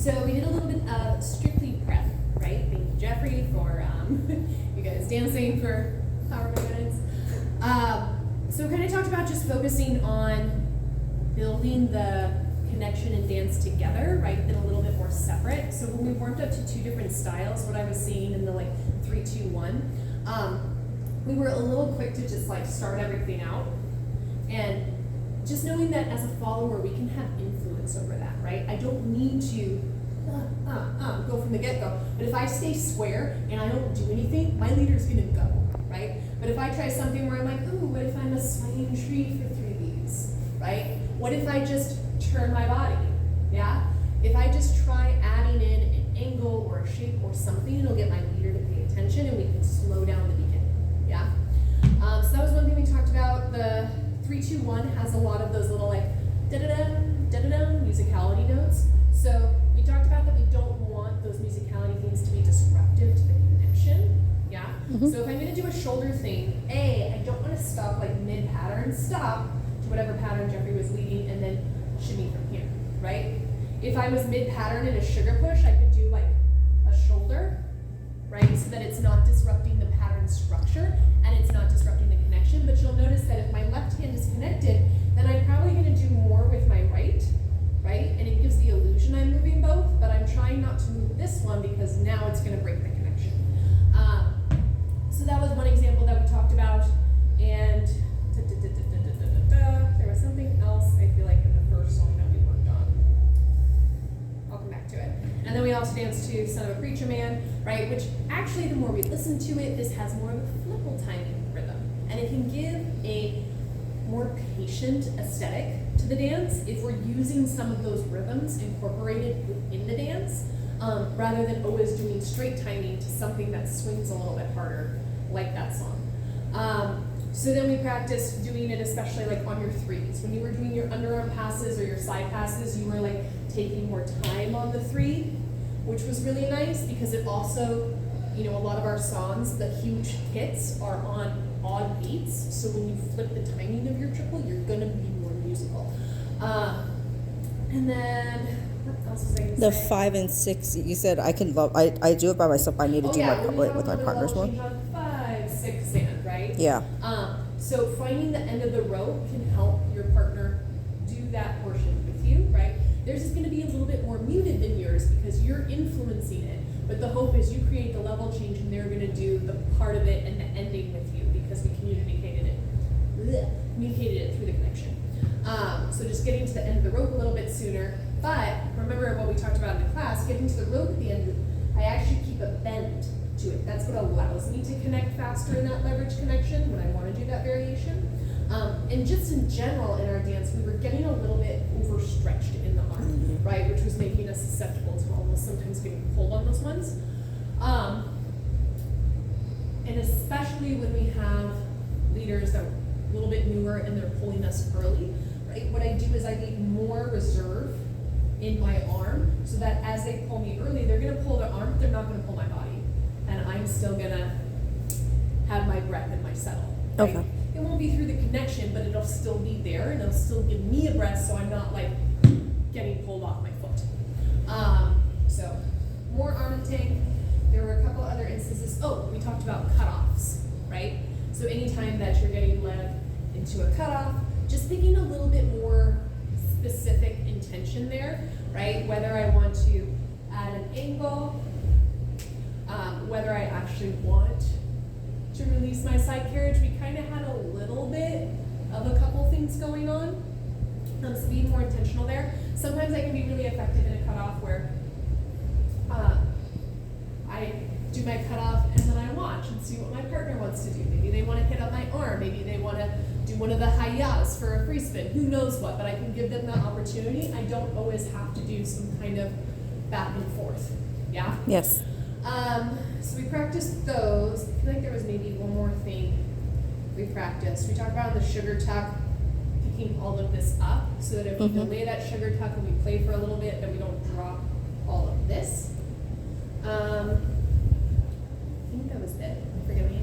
So we did a little bit of strictly prep, right? Thank you, Jeffrey, for you guys dancing for however many minutes. So we kind of talked about just focusing on building the connection and dance together, right, then a little bit more separate. So when we warmed up to two different styles, what I was seeing in the 3, 2, 1, we were a little quick to just start everything out, and just knowing that as a follower we can have influence over that, right? I don't need to go from the get-go, but if I stay square and I don't do anything, my leader's gonna go, right? But if I try something where I'm like, ooh, what if I'm a swaying tree for 3 beats, right? What if I just turn my body, yeah? If I just try adding in an angle or a shape or something, it'll get my leader to pay attention and we can slow down the beginning, yeah? So that was one thing we talked about. The 3, 2, 1 has a lot of those little da-da-dum, da-da-dum musicality notes. So we talked about that we don't want those musicality things to be disruptive to the connection, yeah? Mm-hmm. So if I'm gonna do a shoulder thing, I don't wanna stop mid-pattern, stop to whatever pattern Jeffrey was leading and then shimmy from here, right? If I was mid-pattern in a sugar push, I could do a shoulder, right? So that it's not disrupting the pattern structure and it's not disrupting the connection. But you'll notice that if my left hand is connected, then I'm probably gonna do more with my right? And it gives the illusion I'm moving both, but I'm trying not to move this one because now it's gonna break the connection. So that was one example that we talked about, and there was something else I feel like in the first song that we worked on. I'll come back to it. And then we also danced to Son of a Preacher Man, right? Which actually, the more we listen to it, this has more of a flipple timing rhythm. And it can give a more patient aesthetic to the dance if we're using some of those rhythms incorporated within the dance, rather than always doing straight timing to something that swings a little bit harder, like that song. So then we practiced doing it, especially on your threes. When you were doing your underarm passes or your side passes, you were taking more time on the 3, which was really nice because it also, a lot of our songs, the huge hits are on odd beats. So when you flip the timing of your triple, you're gonna be more musical. And then, what else was I gonna say? The 5 and 6, you said I do it by myself. I need to do it with my partners more. 5, 6 stand, right? Yeah. So finding the end of the rope can help your partner do that portion with you, right? Theirs is gonna be a little bit more muted than yours because you're influencing it. But the hope is you create the level change and they're gonna do the part of it and the ending with you because we communicated it through the connection. So just getting to the end of the rope a little bit sooner. But remember what we talked about in the class, getting to the rope at the end, I actually keep a bend to it. That's what allows me to connect faster in that leverage connection when I want to do that variation. And just in general in our dance, we were getting a little bit overstretched in the arm, right? Which was making us susceptible to almost sometimes getting pulled on those ones. And especially when we have leaders that are a little bit newer and they're pulling us early, right? What I do is I leave more reserve in my arm so that as they pull me early, they're gonna pull their arm, but they're not gonna pull my body. And I'm still gonna have my breath and my settle, right? Okay. It won't be through the connection, but it'll still be there and it'll still give me a breath so I'm not getting pulled off my foot. So more arm and tank. There were a couple other instances. Oh, we talked about cutoffs, right? So anytime that you're getting led into a cutoff, just picking a little bit more specific intention there, right? Whether I want to add an angle, whether I actually want to release my side carriage. We kind of had a little bit of a couple things going on. So being more intentional there. Sometimes I can be really effective in a cutoff where I do my cutoff and then I watch and see what my partner wants to do. Maybe they want to hit up my arm. Maybe they want to do one of the hayas for a free spin. Who knows what, but I can give them the opportunity. I don't always have to do some kind of back and forth. Yeah? Yes. So we practiced those. I feel like there was maybe one more thing we practiced. We talked about the sugar tuck, picking all of this up so that if we delay that sugar tuck and we play for a little bit, then we don't drop all of this.